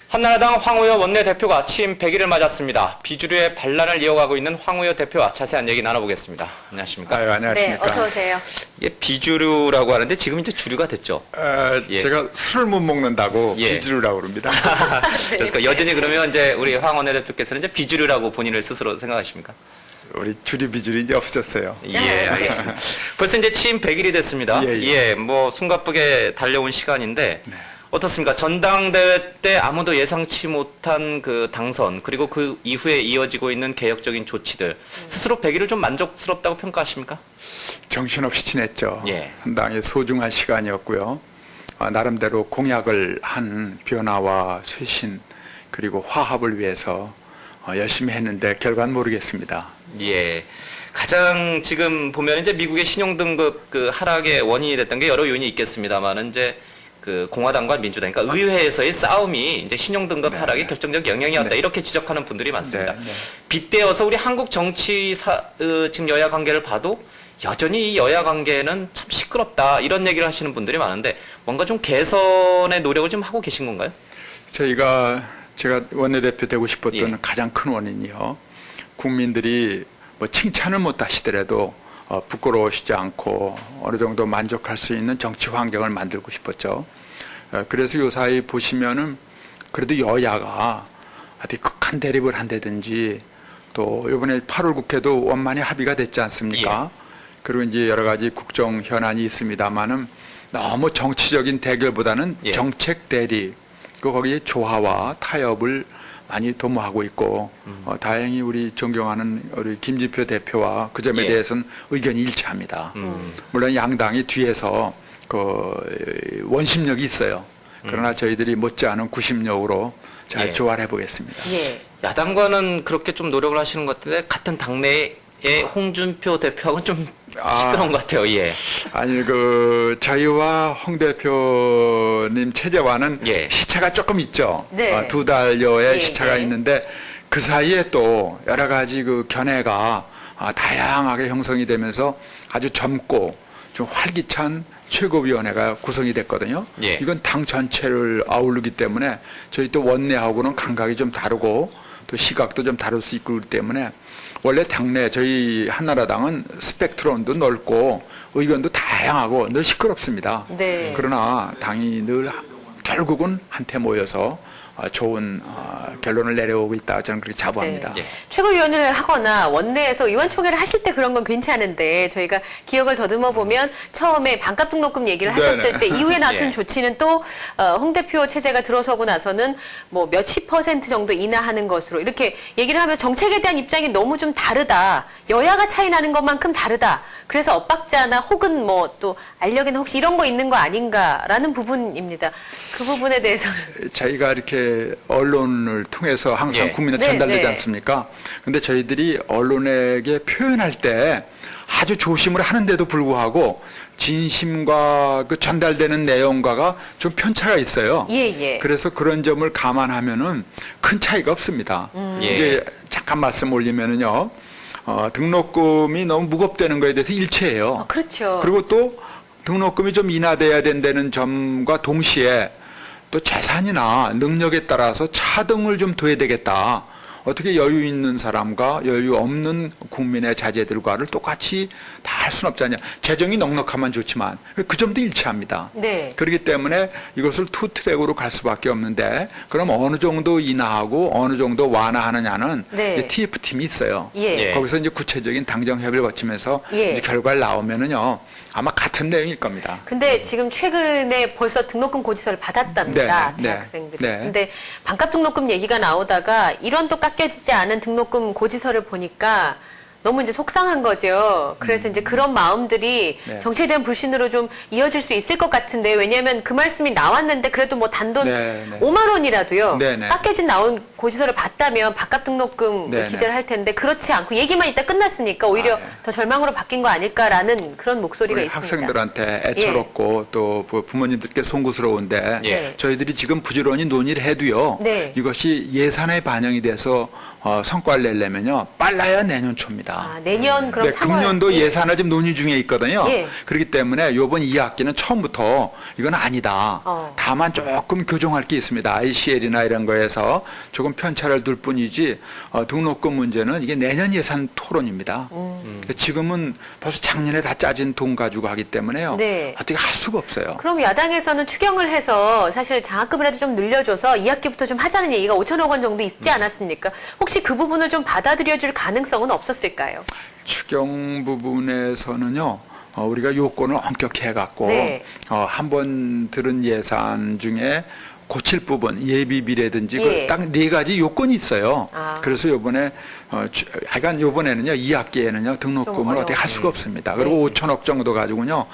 한나라당 황우여 원내대표가 취임 100일을 맞았습니다. 비주류의 반란을 이어가고 있는 황우여 대표와 자세한 얘기 나눠보겠습니다. 안녕하십니까? 아유, 안녕하십니까? 네, 어서 오세요. 이게 비주류라고 하는데 지금 이제 주류가 됐죠. 예. 제가 술을 못 먹는다고 예. 비주류라고 그럽니다. 그래서 여전히 그러면 이제 우리 황 원내대표께서는 이제 비주류라고 본인을 스스로 생각하십니까? 우리 주류 비주류 이제 없어졌어요. 예, 알겠습니다. 벌써 이제 취임 100일이 됐습니다. 예, 예. 뭐 숨가쁘게 달려온 시간인데 어떻습니까? 전당대회 때 아무도 예상치 못한 그 당선 그리고 그 이후에 이어지고 있는 개혁적인 조치들 스스로 100일을 좀 만족스럽다고 평가하십니까? 정신없이 지냈죠. 예. 상당히 소중한 시간이었고요. 나름대로 공약을 한 변화와 쇄신 그리고 화합을 위해서 열심히 했는데 결과는 모르겠습니다. 예. 가장 지금 보면 이제 미국의 신용등급 그 하락의 원인이 됐던 게 여러 요인이 있겠습니다만 이제 그 공화당과 민주당, 그러니까 의회에서의 싸움이 이제 신용등급 하락에 결정적 영향이었다. 이렇게 지적하는 분들이 많습니다. 빗대어서 우리 한국 정치 지금 여야 관계를 봐도 여전히 이 여야 관계는 참 시끄럽다. 이런 얘기를 하시는 분들이 많은데 뭔가 좀 개선의 노력을 좀 하고 계신 건가요? 제가 원내대표 되고 싶었던 예. 가장 큰 원인이요. 국민들이 뭐 칭찬을 못 하시더라도 부끄러우시지 않고 어느 정도 만족할 수 있는 정치 환경을 만들고 싶었죠. 그래서 요사이 보시면은 그래도 여야가 어디 극한 대립을 한다든지 또 이번에 8월 국회도 원만히 합의가 됐지 않습니까? 예. 그리고 이제 여러 가지 국정 현안이 있습니다만은 너무 정치적인 대결보다는 예. 정책 대립, 그 거기에 조화와 타협을 많이 도모하고 있고 다행히 우리 존경하는 우리 김진표 대표와 그 점에 예. 대해서는 의견이 일치합니다. 물론 양당이 뒤에서 그 원심력이 있어요. 그러나 저희들이 못지않은 구심력으로 잘 예. 조화를 해보겠습니다. 예. 야당과는 그렇게 좀 노력을 하시는 것 같은데 같은 당내의 홍준표 대표하고는 좀 시끄러운 것 같아요. 예. 아니 저희와 홍 대표님 체제와는 예. 시차가 조금 있죠. 네. 2달여의 예, 시차가 예. 있는데 그 사이에 또 여러 가지 그 견해가 다양하게 형성이 되면서 아주 젊고 좀 활기찬 최고위원회가 구성이 됐거든요. 예. 이건 당 전체를 아우르기 때문에 저희 또 원내하고는 감각이 좀 다르고 또 시각도 좀 다를 수 있고 그렇기 때문에 원래 당내 저희 한나라당은 스펙트럼도 넓고 의견도 다양하고 늘 시끄럽습니다. 네. 그러나 당이 늘 결국은 한테 모여서 좋은 결론을 내려오고 있다. 저는 그렇게 자부합니다. 네. 최고위원회를 하거나 원내에서 의원총회를 하실 때 그런 건 괜찮은데 저희가 기억을 더듬어 보면 처음에 반값 등록금 얘기를 하셨을 네네. 때 이후에 나왔던 예. 조치는 또 홍 대표 체제가 들어서고 나서는 뭐 몇십 % 정도 인하하는 것으로 이렇게 얘기를 하면 정책에 대한 입장이 너무 좀 다르다. 여야가 차이 나는 것만큼 다르다. 그래서 엇박자나 혹은 뭐 또 알력이나 혹시 이런 거 있는 거 아닌가라는 부분입니다. 그 부분에 대해서는 저희가 이렇게 언론을 통해서 항상 예. 국민에 네, 전달되지 네. 않습니까? 근데 저희들이 언론에게 표현할 때 아주 조심을 하는데도 불구하고 진심과 그 전달되는 내용과가 좀 편차가 있어요. 예. 그래서 그런 점을 감안하면은 큰 차이가 없습니다. 예. 이제 잠깐 말씀 올리면은요, 등록금이 너무 무겁다는 거에 대해서 일치해요. 그렇죠. 그리고 또 등록금이 좀 인하돼야 된다는 점과 동시에 또 재산이나 능력에 따라서 차등을 좀 둬야 되겠다. 어떻게 여유 있는 사람과 여유 없는 국민의 자제들과를 똑같이 다 할 수는 없지 않냐. 재정이 넉넉하면 좋지만 그 점도 일치합니다. 네. 그렇기 때문에 이것을 투 트랙으로 갈 수밖에 없는데 그럼 어느 정도 인하하고 어느 정도 완화하느냐는 네. TF팀이 있어요. 예. 예. 거기서 이제 구체적인 당정 협의를 거치면서 예. 이제 결과를 나오면은요 아마 같은 내용일 겁니다. 근데 지금 최근에 벌써 등록금 고지서를 받았답니다. 네, 대학생들이. 네. 근데 반값 등록금 얘기가 나오다가 1원도 깎여지지 않은 등록금 고지서를 보니까 너무 이제 속상한 거죠. 그래서 이제 그런 마음들이 네. 정치에 대한 불신으로 좀 이어질 수 있을 것 같은데 왜냐하면 그 말씀이 나왔는데 그래도 뭐 단돈 네, 네. 5만 원이라도요. 네, 네. 깎여진 나온 고지서를 봤다면 반값 등록금 네, 기대를 네. 할 텐데 그렇지 않고 얘기만 있다 끝났으니까 오히려 네. 더 절망으로 바뀐 거 아닐까라는 그런 목소리가 우리 있습니다. 학생들한테 애처롭고 또 부모님들께 송구스러운데 예. 저희들이 지금 부지런히 논의를 해도요. 네. 이것이 예산에 반영이 돼서 성과를 내려면요 빨라야 내년 초입니다. 아, 내년 그럼 네, 3월. 금년도 예. 예산을 지금 논의 중에 있거든요. 예. 그렇기 때문에 이번 2학기는 처음부터 이건 아니다. 다만 조금 교정할 게 있습니다. ICL이나 이런 거에서 조금 편차를 둘 뿐이지 등록금 문제는 이게 내년 예산 토론입니다. 지금은 벌써 작년에 다 짜진 돈 가지고 하기 때문에요. 네. 어떻게 할 수가 없어요. 그럼 야당에서는 추경을 해서 사실 장학금이라도 좀 늘려줘서 2학기부터 좀 하자는 얘기가 5천억 원 정도 있지 않았습니까? 혹시 그 부분을 좀 받아들여줄 가능성은 없었을까요? 추경 부분에서는요. 우리가 요건을 엄격히 해갖고 네. 한번 들은 예산 중에 고칠 부분 예비비라든지 예. 딱 네 가지 요건이 있어요. 아. 그래서 요번에 하여간 요번에는요 2학기에는요 등록금을 어떻게 할 수가 없습니다. 그리고 5천억 정도 가지고는요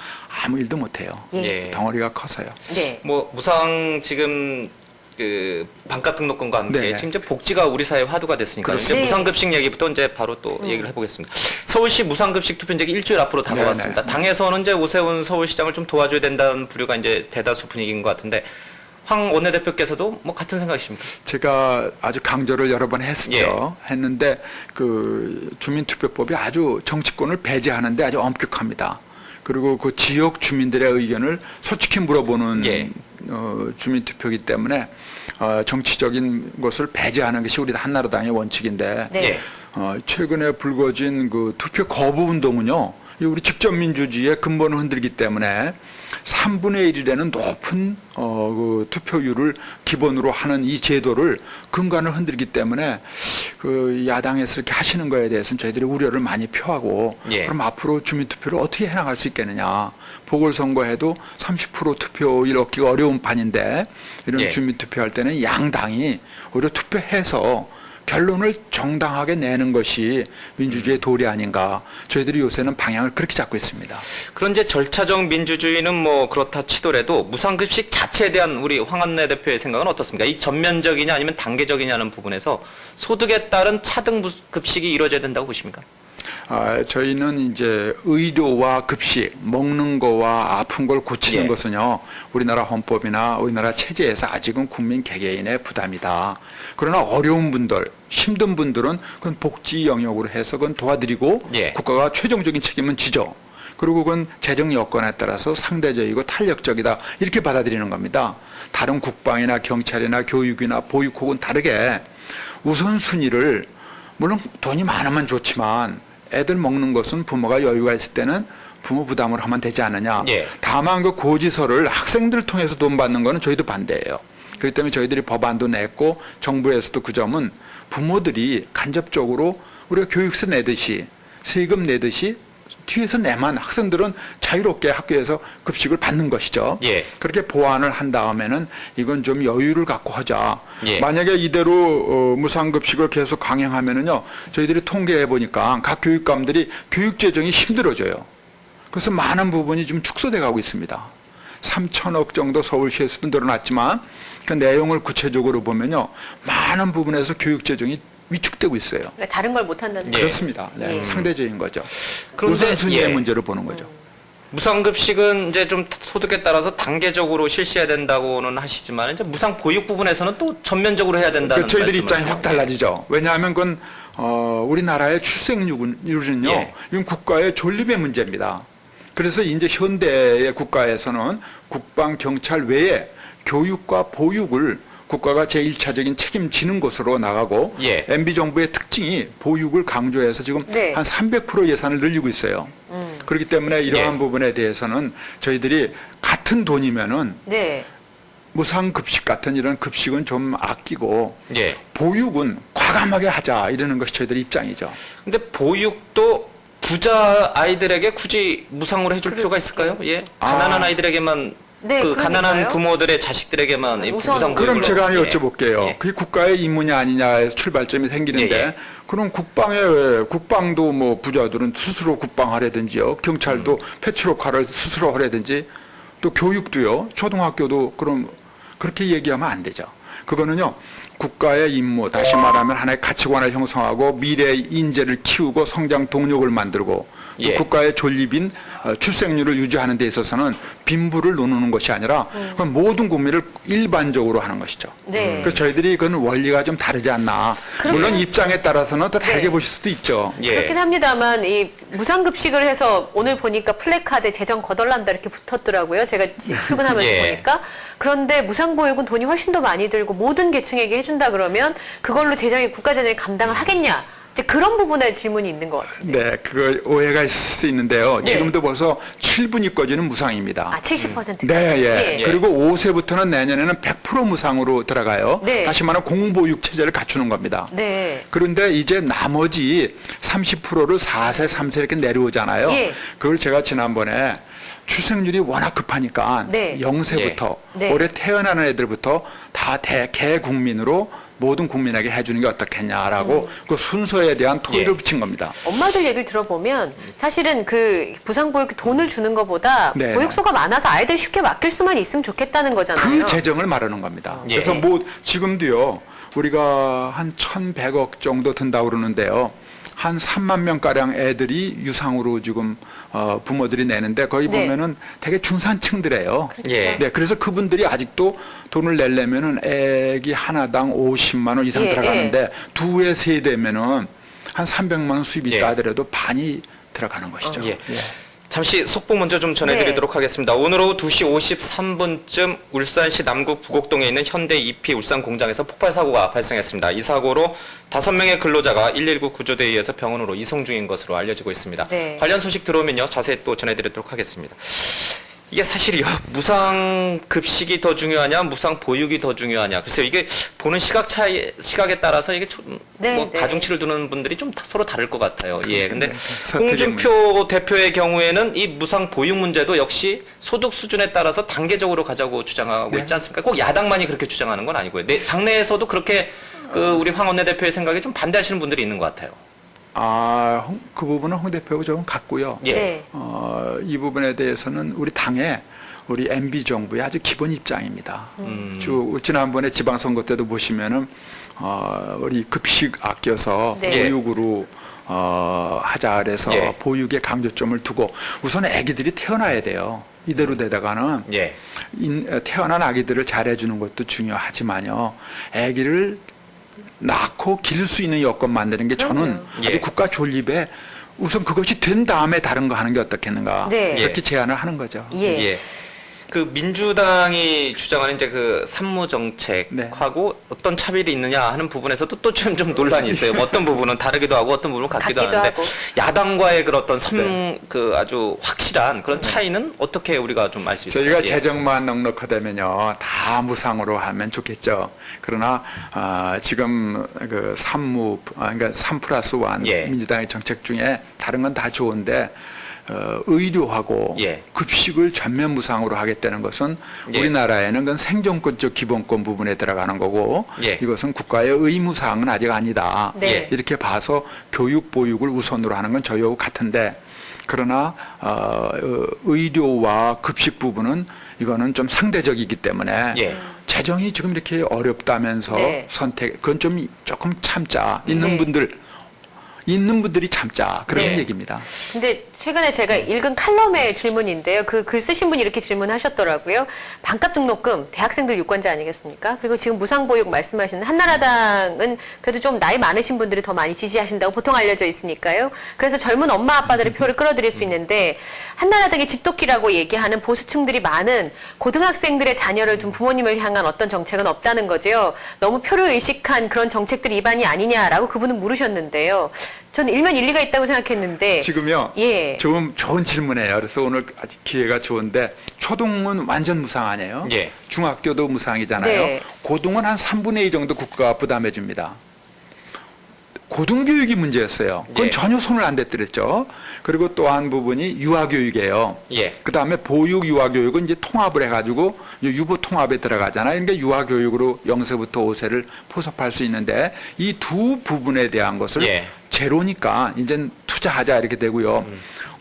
아무 일도 못해요. 예. 예. 덩어리가 커서요. 네. 뭐 무상 지금 그 반값 등록금과 함께 네네. 지금 이제 복지가 우리 사회 화두가 됐으니까 이제 그렇습니다. 무상급식 얘기부터 이제 바로 또 얘기를 해보겠습니다. 서울시 무상급식 투표인제 일주일 앞으로 다가왔습니다. 네네. 당에서는 이제 오세훈 서울시장을 좀 도와줘야 된다는 부류가 이제 대다수 분위기인 것 같은데 황 원내대표께서도 뭐 같은 생각이십니까? 제가 아주 강조를 여러 번 했었죠. 했는데 그 주민투표법이 아주 정치권을 배제하는데 아주 엄격합니다. 그리고 그 지역 주민들의 의견을 솔직히 물어보는 예. 주민투표이기 때문에 정치적인 것을 배제하는 것이 우리 한나라당의 원칙인데 네. 예. 최근에 불거진 그 투표 거부 운동은요. 이 우리 직접 민주주의의 근본을 흔들기 때문에 3분의 1이라는 높은 그 투표율을 기본으로 하는 이 제도를 근간을 흔들기 때문에 그 야당에서 이렇게 하시는 거에 대해서는 저희들이 우려를 많이 표하고 예. 그럼 앞으로 주민투표를 어떻게 해나갈 수 있겠느냐. 보궐선거에도 30% 투표율 얻기가 어려운 판인데 이런 예. 주민투표할 때는 양당이 오히려 투표해서 결론을 정당하게 내는 것이 민주주의의 도리 아닌가. 저희들이 요새는 방향을 그렇게 잡고 있습니다. 그런 이제 절차적 민주주의는 뭐 그렇다 치더라도 무상급식 자체에 대한 우리 황원내 대표의 생각은 어떻습니까? 이 전면적이냐 아니면 단계적이냐는 부분에서 소득에 따른 차등 급식이 이루어져야 된다고 보십니까? 저희는 이제 의료와 급식, 먹는 거와 아픈 걸 고치는 예. 것은요, 우리나라 헌법이나 우리나라 체제에서 아직은 국민 개개인의 부담이다. 그러나 어려운 분들, 힘든 분들은 그건 복지 영역으로 해서 그건 도와드리고 예. 국가가 최종적인 책임은 지죠. 그리고 그건 재정 여건에 따라서 상대적이고 탄력적이다. 이렇게 받아들이는 겁니다. 다른 국방이나 경찰이나 교육이나 보육 혹은 다르게 우선순위를 물론 돈이 많으면 좋지만 애들 먹는 것은 부모가 여유가 있을 때는 부모 부담을 하면 되지 않느냐. 예. 다만 그 고지서를 학생들을 통해서 돈 받는 거는 저희도 반대예요. 그렇기 때문에 저희들이 법안도 냈고 정부에서도 그 점은 부모들이 간접적으로 우리가 교육세 내듯이 세금 내듯이 뒤에서 내만 학생들은 자유롭게 학교에서 급식을 받는 것이죠. 예. 그렇게 보완을 한 다음에는 이건 좀 여유를 갖고 하자. 예. 만약에 이대로 무상급식을 계속 강행하면은요, 저희들이 통계해 보니까 각 교육감들이 교육 재정이 힘들어져요. 그래서 많은 부분이 좀 축소돼 가고 있습니다. 3천억 정도 서울시에서도 늘어났지만 그 내용을 구체적으로 보면요, 많은 부분에서 교육 재정이 위축되고 있어요. 그러니까 다른 걸 못한다는 예. 그렇습니다. 네, 예. 상대적인 거죠. 그런데, 우선순위의 예. 문제를 보는 거죠. 무상급식은 이제 좀 소득에 따라서 단계적으로 실시해야 된다고는 하시지만 이제 무상 보육 부분에서는 또 전면적으로 해야 된다는 저희들 말씀을 입장이 하세요. 확 달라지죠. 왜냐하면 그건 우리나라의 출생률은요, 예. 이건 국가의 존립의 문제입니다. 그래서 이제 현대의 국가에서는 국방, 경찰 외에 교육과 보육을 국가가 제1차적인 책임지는 것으로 나가고 예. MB정부의 특징이 보육을 강조해서 지금 네. 한 300% 예산을 늘리고 있어요. 그렇기 때문에 이러한 예. 부분에 대해서는 저희들이 같은 돈이면은 네. 무상급식 같은 이런 급식은 좀 아끼고 예. 보육은 과감하게 하자 이러는 것이 저희들 입장이죠. 근데 보육도 부자 아이들에게 굳이 무상으로 해줄 필요가 있을까요? 예. 가난한 아이들에게만 네, 그 가난한 그러니까요. 부모들의 자식들에게만 이 우선 무상 그럼 보육으로. 제가 하나 예. 여쭤볼게요. 예. 그게 국가의 임무냐 아니냐에서 출발점이 생기는데 예, 예. 그럼 국방도 뭐 부자들은 스스로 국방하라든지요. 경찰도 패트로카를 스스로 하라든지 또 교육도요. 초등학교도 그럼 그렇게 얘기하면 안 되죠. 그거는요. 국가의 임무, 다시 말하면 하나의 가치관을 형성하고 미래의 인재를 키우고 성장 동력을 만들고 예. 국가의 존립인 출생률을 유지하는 데 있어서는 빈부를 나누는 것이 아니라 그건 모든 국민을 일반적으로 하는 것이죠. 네. 그래서 저희들이 그건 원리가 좀 다르지 않나. 물론 입장에 따라서는 또 다르게 네. 보실 수도 있죠. 예. 그렇긴 합니다만 이 무상급식을 해서 오늘 보니까 플래카드에 재정 거덜난다 이렇게 붙었더라고요. 제가 출근하면서 예. 보니까. 그런데 무상보육은 돈이 훨씬 더 많이 들고 모든 계층에게 해준다 그러면 그걸로 국가 재정이 감당을 하겠냐. 이제 그런 부분에 질문이 있는 것 같은데. 네, 그거 오해가 있을 수 있는데요. 네. 지금도 벌써 7분위까지는 무상입니다. 아, 70%까지. 네, 예. 예. 그리고 5세부터는 내년에는 100% 무상으로 들어가요. 네. 다시 말하면 공보육 체제를 갖추는 겁니다. 네. 그런데 이제 나머지 30%를 4세, 3세 이렇게 내려오잖아요. 예. 그걸 제가 지난번에 출생률이 워낙 급하니까 네. 0세부터 네. 올해 태어나는 애들부터 다 개국민으로 모든 국민에게 해주는 게 어떻겠냐라고 그 순서에 대한 토의를 예. 붙인 겁니다. 엄마들 얘기를 들어보면 사실은 그 부상보육 돈을 주는 것보다 네. 보육소가 많아서 아이들 쉽게 맡길 수만 있으면 좋겠다는 거잖아요. 그 재정을 말하는 겁니다. 예. 그래서 지금도요, 우리가 한 1,100억 정도 든다고 그러는데요. 한 3만 명가량 애들이 유상으로 지금 부모들이 내는데 거기 네. 보면은 되게 중산층들이에요. 예. 네, 그래서 그분들이 아직도 돈을 내려면은 애기 하나당 50만 원 이상 예, 들어가는데 두에 세대면은 한 300만 원 수입이 예. 있다 하더라도 반이 들어가는 것이죠. 예. 잠시 속보 먼저 좀 전해드리도록 네. 하겠습니다. 오늘 오후 2시 53분쯤 울산시 남구 부곡동에 있는 현대 EP 울산 공장에서 폭발 사고가 발생했습니다. 이 사고로 5명의 근로자가 119 구조대에 의해서 병원으로 이송 중인 것으로 알려지고 있습니다. 네. 관련 소식 들어오면요, 자세히 또 전해드리도록 하겠습니다. 이게 사실이요, 무상 급식이 더 중요하냐, 무상 보육이 더 중요하냐. 글쎄요, 이게 보는 시각에 따라서 이게 네, 뭐 네. 가중치를 두는 분들이 좀 서로 다를 것 같아요. 예, 근데 선택의 홍준표 대표의 경우에는 이 무상 보육 문제도 역시 소득 수준에 따라서 단계적으로 가자고 주장하고 네. 있지 않습니까? 꼭 야당만이 그렇게 주장하는 건 아니고요. 당내에서도 그렇게 우리 황 원내대표의 생각에 좀 반대하시는 분들이 있는 것 같아요. 그 부분은 홍 대표하고 좀 같고요. 예. 네. 이 부분에 대해서는 우리 당의 우리 MB 정부의 아주 기본 입장입니다. 지난번에 지방선거 때도 보시면은 우리 급식 아껴서 네. 보육으로 하자 그래서 예. 보육에 강조점을 두고 우선 아기들이 태어나야 돼요. 이대로 되다가는 예. 태어난 아기들을 잘해주는 것도 중요하지만요. 아기를 낳고 기를 수 있는 여건 만드는 게 저는 예. 아주 국가 존립에 우선 그것이 된 다음에 다른 거 하는 게 어떻겠는가. 네. 그렇게 제안을 하는 거죠. 예. 예. 그 민주당이 주장하는 이제 그 산무 정책하고 어떤 차별이 있느냐 하는 부분에서도 또 좀 논란이 있어요. 뭐 어떤 부분은 다르기도 하고 어떤 부분은 같기도 하는데 하고. 야당과의 그 어떤 그 아주 확실한 그런 차이는 어떻게 우리가 좀 알 수 있을까요? 저희가 예. 재정만 넉넉하다면요 다 무상으로 하면 좋겠죠. 그러나 지금 그 그러니까 3+1 예. 민주당의 정책 중에 다른 건 다 좋은데 의료하고 예. 급식을 전면 무상으로 하겠다는 것은 예. 우리나라에는 그건 생존권적 기본권 부분에 들어가는 거고 예. 이것은 국가의 의무사항은 아직 아니다. 네. 이렇게 봐서 교육 보육을 우선으로 하는 건 저희하고 같은데 그러나 의료와 급식 부분은 이거는 좀 상대적이기 때문에 예. 재정이 지금 이렇게 어렵다면서 네. 그건 조금 참자. 있는 분들이 참자. 그런 예. 얘기입니다. 근데 최근에 제가 읽은 칼럼의 질문인데요. 그 글 쓰신 분이 이렇게 질문하셨더라고요. 반값 등록금, 대학생들 유권자 아니겠습니까? 그리고 지금 무상보육 말씀하시는 한나라당은 그래도 좀 나이 많으신 분들이 더 많이 지지하신다고 보통 알려져 있으니까요. 그래서 젊은 엄마 아빠들의 표를 끌어들일 수 있는데 한나라당의 집도끼라고 얘기하는 보수층들이 많은 고등학생들의 자녀를 둔 부모님을 향한 어떤 정책은 없다는 거죠. 너무 표를 의식한 그런 정책들이 입안이 아니냐라고 그분은 물으셨는데요. 저는 일면 일리가 있다고 생각했는데 지금요. 예. 좋은 질문이에요. 그래서 오늘 아직 기회가 좋은데 초등은 완전 무상 아니에요? 예. 중학교도 무상이잖아요. 네. 고등은 한 3분의 2 정도 국가가 부담해 줍니다. 고등교육이 문제였어요. 그건 예. 전혀 손을 안 댔더랬죠. 그리고 또 한 부분이 유아교육이에요. 예. 그 다음에 보육 유아교육은 이제 통합을 해가지고 유보 통합에 들어가잖아요. 그러니까 유아교육으로 0세부터 5세를 포섭할 수 있는데 이 두 부분에 대한 것을 예. 제로니까 이제 투자하자 이렇게 되고요.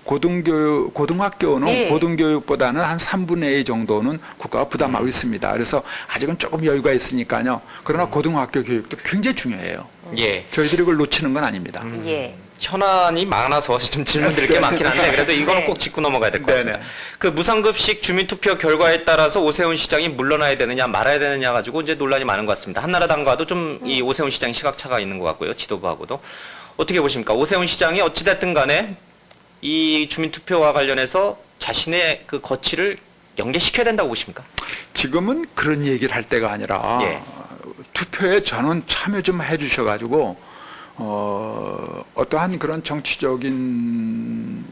고등학교는 예. 고등교육보다는 한 3분의 2 정도는 국가가 부담하고 있습니다. 그래서 아직은 조금 여유가 있으니까요. 그러나 고등학교 교육도 굉장히 중요해요. 예. 저희들이 그걸 놓치는 건 아닙니다. 예. 현안이 많아서 좀 질문드릴 게 많긴 한데 그래도 이거는 네. 꼭 짚고 넘어가야 될 것 같습니다. 네네. 그 무상급식 주민투표 결과에 따라서 오세훈 시장이 물러나야 되느냐 말아야 되느냐 가지고 이제 논란이 많은 것 같습니다. 한나라당과도 좀 이 오세훈 시장 시각차가 있는 것 같고요. 지도부하고도. 어떻게 보십니까? 오세훈 시장이 어찌됐든 간에 이 주민투표와 관련해서 자신의 그 거취를 연계시켜야 된다고 보십니까? 지금은 그런 얘기를 할 때가 아니라 예. 투표에 전원 참여 좀 해주셔가지고 어떠한 그런 정치적인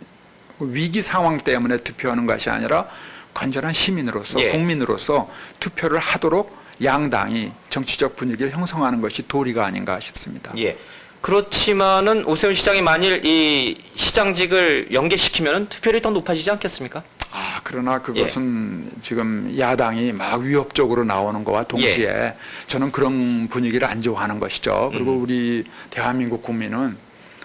위기 상황 때문에 투표하는 것이 아니라 건전한 시민으로서 예. 국민으로서 투표를 하도록 양당이 정치적 분위기를 형성하는 것이 도리가 아닌가 싶습니다. 예. 그렇지만은 오세훈 시장이 만일 이 시장직을 연계시키면 투표율이 더 높아지지 않겠습니까? 그러나 그것은 지금 야당이 막 위협적으로 나오는 것과 동시에 저는 그런 분위기를 안 좋아하는 것이죠. 그리고 우리 대한민국 국민은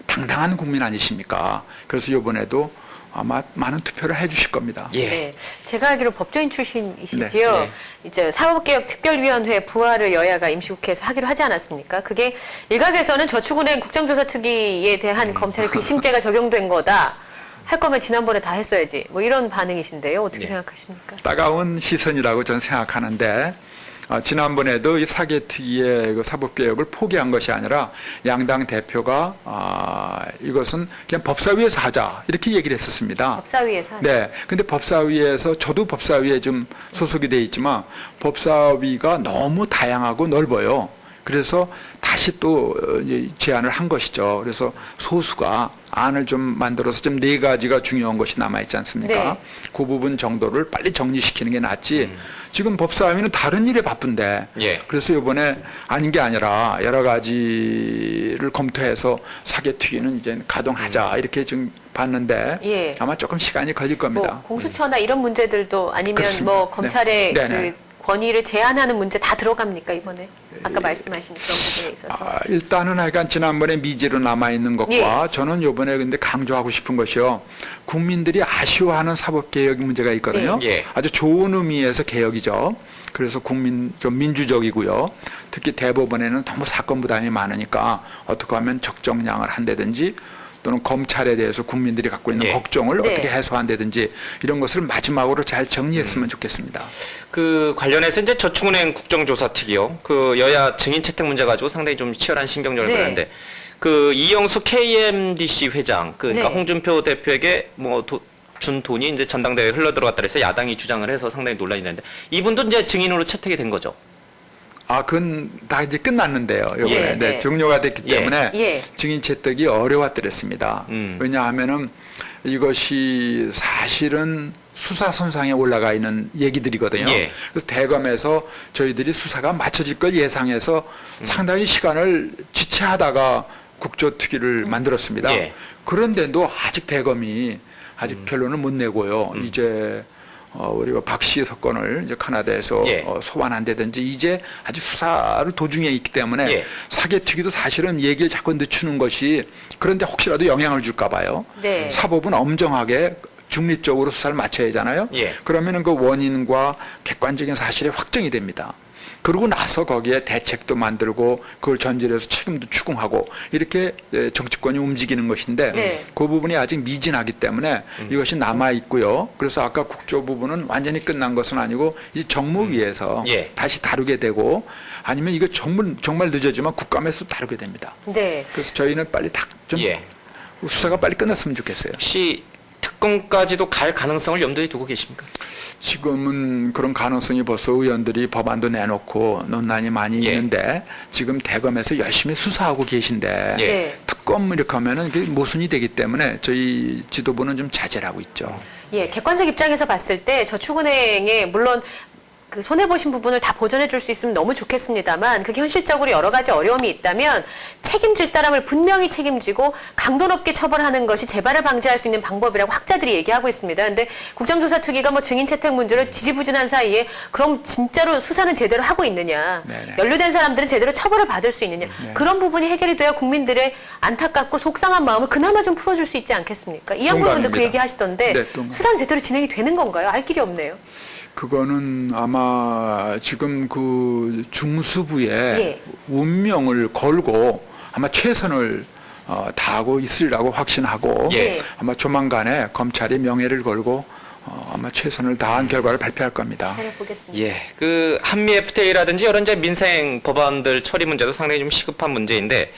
당당한 국민 아니십니까? 그래서 이번에도 아마 많은 투표를 해주실 겁니다. 예. 네. 제가 알기로 법조인 출신이시지요. 네. 이제 사법개혁특별위원회 부활을 여야가 임시국회에서 하기로 하지 않았습니까? 그게 일각에서는 저축은행 국정조사특위에 대한 검찰의 괘씸죄가 적용된 거다. 할 거면 지난번에 다 했어야지. 뭐 이런 반응이신데요. 어떻게 네. 생각하십니까? 따가운 시선이라고 저는 생각하는데 지난번에도 이 사개특위의 그 사법개혁을 포기한 것이 아니라 양당 대표가 이것은 그냥 법사위에서 하자 이렇게 얘기를 했었습니다. 법사위에서. 네. 근데 법사위에서 저도 법사위에 좀 소속이 돼 있지만 법사위가 너무 다양하고 넓어요. 그래서 다시 또 이제 제안을 한 것이죠. 그래서 소수가 안을 좀 만들어서 좀 네 가지가 중요한 것이 남아 있지 않습니까? 네. 그 부분 정도를 빨리 정리시키는 게 낫지. 지금 법사위는 다른 일에 바쁜데. 예. 그래서 이번에 아닌 게 아니라 여러 가지를 검토해서 사개특위는 이제 가동하자 이렇게 지금 봤는데 예. 아마 조금 시간이 걸릴 겁니다. 뭐 공수처나 이런 문제들도 아니면 그렇습니다. 뭐 검찰의 네. 네네. 그 권위를 제한하는 문제 다 들어갑니까 이번에? 아까 말씀하신 그런 부분에 있어서. 일단은 하여간 지난번에 미제로 남아있는 것과 저는 이번에 근데 강조하고 싶은 것이요. 국민들이 아쉬워하는 사법개혁 문제가 있거든요. 예. 아주 좋은 의미에서 개혁이죠. 그래서 국민 좀 민주적이고요. 특히 대법원에는 너무 사건 부담이 많으니까 어떻게 하면 적정량을 한다든지 또는 검찰에 대해서 국민들이 갖고 있는 예. 걱정을 네. 어떻게 해소한다든지 이런 것을 마지막으로 잘 정리했으면 좋겠습니다. 그 관련해서 이제 저축은행 국정조사특위요. 그 여야 증인 채택 문제 가지고 상당히 좀 치열한 신경전을 네. 벌였는데 그 이영수 KMDC 회장 그러니까 네. 홍준표 대표에게 뭐 준 돈이 이제 전당대회에 흘러 들어갔다 그래서 야당이 주장을 해서 상당히 논란이 되는데 이분도 이제 증인으로 채택이 된 거죠. 그건 다 이제 끝났는데요. 요번에 예, 네, 예. 종료가 됐기 예. 때문에 예. 증인 채택이 어려웠더랬습니다. 왜냐하면은 이것이 사실은 수사선상에 올라가 있는 얘기들이거든요. 예. 그래서 대검에서 저희들이 수사가 맞춰질 걸 예상해서 상당히 시간을 지체하다가 국조특위를 만들었습니다. 예. 그런데도 아직 대검이 아직 결론을 못 내고요. 이제 우리가 박씨 사건을 이제 카나다에서 예. 소환한다든지 이제 아직 수사를 도중에 있기 때문에 예. 사개특위도 사실은 얘기를 자꾸 늦추는 것이 그런데 혹시라도 영향을 줄까 봐요. 네. 사법은 엄정하게 중립적으로 수사를 마쳐야 하잖아요. 예. 그러면은 그 원인과 객관적인 사실이 확정이 됩니다. 그러고 나서 거기에 대책도 만들고 그걸 전제해서 책임도 추궁하고 이렇게 정치권이 움직이는 것인데 네. 그 부분이 아직 미진하기 때문에 이것이 남아 있고요. 그래서 아까 국조 부분은 완전히 끝난 것은 아니고 이 정무위에서 예. 다시 다루게 되고 아니면 이거 정말 늦어지면 국감에서 다루게 됩니다. 네. 그래서 저희는 빨리 좀 예. 수사가 빨리 끝났으면 좋겠어요. 혹시 특검까지도 갈 가능성을 염두에 두고 계십니까? 지금은 그런 가능성이 벌써 의원들이 법안도 내놓고 논란이 많이 예. 있는데 지금 대검에서 열심히 수사하고 계신데 예. 네. 특검 이렇게 하면은 그게 모순이 되기 때문에 저희 지도부는 좀 자제를 하고 있죠. 예, 객관적 입장에서 봤을 때 저축은행에 물론 그 손해보신 부분을 다 보전해 줄 수 있으면 너무 좋겠습니다만 그게 현실적으로 여러 가지 어려움이 있다면 책임질 사람을 분명히 책임지고 강도 높게 처벌하는 것이 재발을 방지할 수 있는 방법이라고 학자들이 얘기하고 있습니다. 근데 국정조사특위가 뭐 증인 채택 문제로 지지부진한 사이에 그럼 진짜로 수사는 제대로 하고 있느냐. 네네. 연루된 사람들은 제대로 처벌을 받을 수 있느냐. 네. 그런 부분이 해결이 돼야 국민들의 안타깝고 속상한 마음을 그나마 좀 풀어줄 수 있지 않겠습니까? 이양구 의원도 그 동감입니다. 얘기 하시던데 네, 동감. 수사는 제대로 진행이 되는 건가요? 알 길이 없네요. 그거는 아마 지금 그 중수부의 예. 운명을 걸고 아마 최선을 다하고 있으리라고 확신하고 예. 아마 조만간에 검찰이 명예를 걸고 아마 최선을 다한 결과를 발표할 겁니다. 기다려보겠습니다. 예, 그 한미 FTA라든지 여러 이제 민생 법안들 처리 문제도 상당히 좀 시급한 문제인데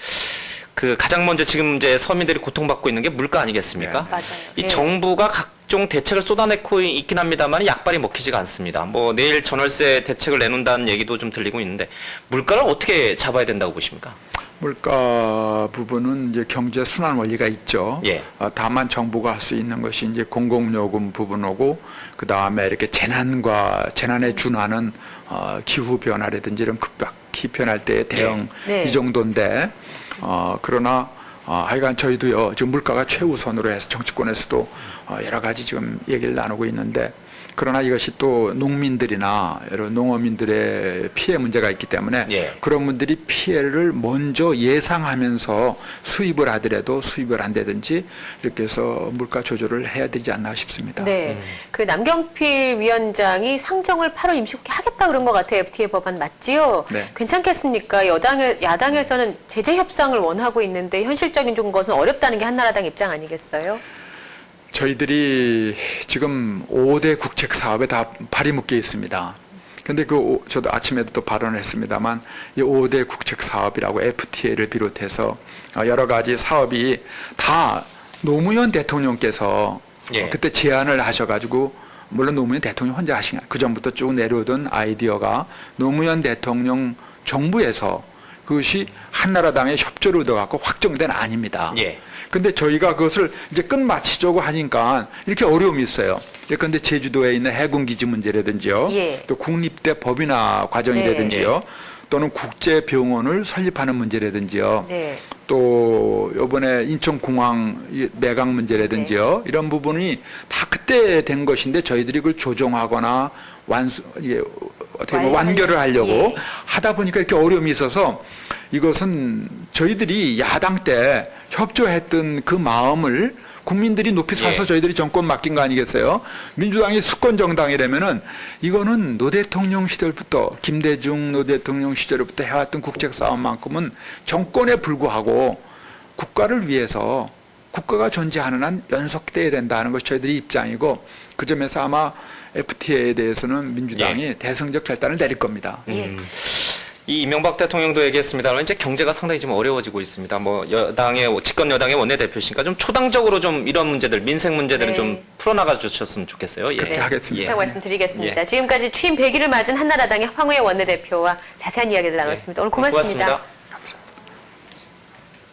그 가장 먼저 지금 이제 서민들이 고통받고 있는 게 물가 아니겠습니까? 맞아요. 이 예. 정부가 각종 대책을 쏟아내고 있긴 합니다만 약발이 먹히지가 않습니다. 뭐 내일 전월세 대책을 내놓는다는 얘기도 좀 들리고 있는데 물가를 어떻게 잡아야 된다고 보십니까? 물가 부분은 이제 경제 순환 원리가 있죠. 예. 다만 정부가 할 수 있는 것이 이제 공공요금 부분하고 그 다음에 이렇게 재난에 준하는 기후 변화라든지 이런 급박히 변할 때의 대응 네. 이 정도인데 그러나 하여간 저희도요 지금 물가가 최우선으로 해서 정치권에서도 여러 가지 지금 얘기를 나누고 있는데. 그러나 이것이 또 농민들이나 여러 농어민들의 피해 문제가 있기 때문에 예. 그런 분들이 피해를 먼저 예상하면서 수입을 하더라도 수입을 안 되든지 이렇게 해서 물가 조절을 해야 되지 않나 싶습니다. 네. 그 남경필 위원장이 상정을 8월 임시국회 하겠다 그런 것 같아요. FTA 법안 맞지요? 네. 괜찮겠습니까? 야당에서는 제재 협상을 원하고 있는데 현실적인 좀 것은 어렵다는 게 한나라당 입장 아니겠어요? 저희들이 지금 5대 국책 사업에 다 발이 묶여 있습니다. 근데 저도 아침에도 또 발언을 했습니다만 이 5대 국책 사업이라고 FTA를 비롯해서 여러 가지 사업이 다 노무현 대통령께서 예. 그때 제안을 하셔가지고 물론 노무현 대통령 혼자 하신 그 전부터 쭉 내려오던 아이디어가 노무현 대통령 정부에서 그것이 한나라당의 협조를 얻어갖고 확정된 아닙니다. 예. 근데 저희가 그것을 이제 끝마치려고 하니까 이렇게 어려움이 있어요. 예컨대 제주도에 있는 해군기지 문제라든지요. 예. 또 국립대 법인화 과정이라든지요. 네. 또는 국제병원을 설립하는 문제라든지요. 네. 또 이번에 인천공항 매각 문제라든지요. 이런 부분이 다 그때 된 것인데 저희들이 그걸 조정하거나 어떻게 보면 완결을 하려고 예. 하다 보니까 이렇게 어려움이 있어서 이것은 저희들이 야당 때 협조했던 그 마음을 국민들이 높이 사서 예. 저희들이 정권 맡긴 거 아니겠어요? 민주당이 수권 정당이라면은 이거는 노 대통령 시절부터 김대중 노 대통령 시절부터 해왔던 국책 싸움만큼은 정권에 불구하고 국가를 위해서 국가가 존재하는 한 연속돼야 된다는 것이 저희들이 입장이고 그 점에서 아마 FTA에 대해서는 민주당이 예. 대승적 결단을 내릴 겁니다. 예. 이 이명박 대통령도 얘기했습니다만 이제 경제가 상당히 좀 어려워지고 있습니다. 뭐 집권 여당의 원내대표시니까 좀 초당적으로 좀 이런 문제들, 민생 문제들은 네. 좀 풀어나가 주셨으면 좋겠어요. 예. 그렇게 하겠습니다. 부탁 말씀드리겠습니다. 예. 지금까지 취임 100일을 맞은 한나라당의 황우여 원내대표와 자세한 이야기를 나눴습니다. 오늘 고맙습니다. 고맙습니다.